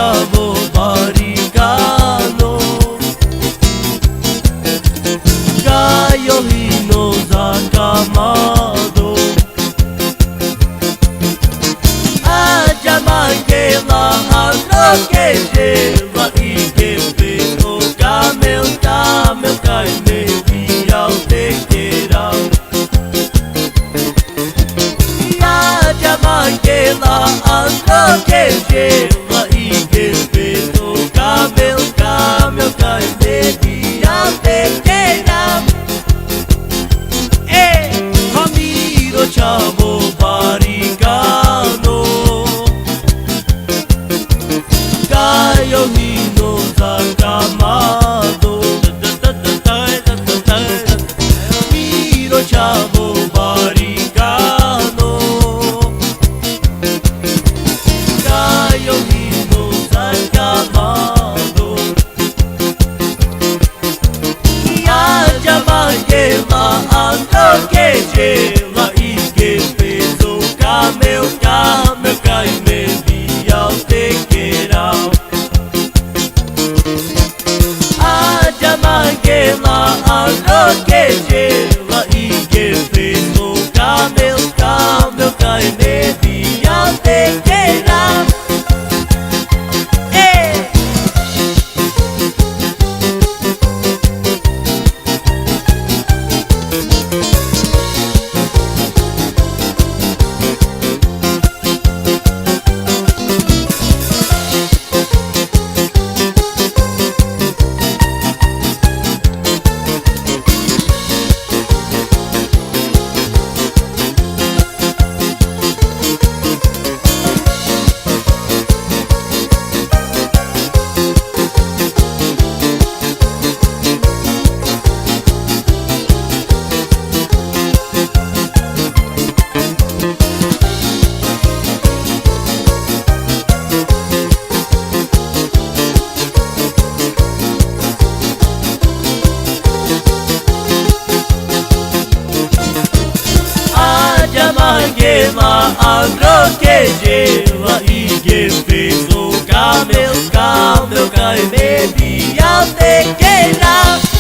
chavo barigano Gaio hino zakamado Aja mangela ando quejela e que fez o camel cai me via o tequeirão Aja mangela ando quejela e que fez o camel cai me via o tequeirão Ramiro chavo barigano Gaio hino zakamado Ramiro chavo barigano Gaio hino zakamado Aja mangela ando quejela e que fez o camel cai me via o tequeirão Aja mangela ando quejela e que fez o camel cai me via o tequeirão Mangela andro quejela e que fez o camel cai me via o tequeirão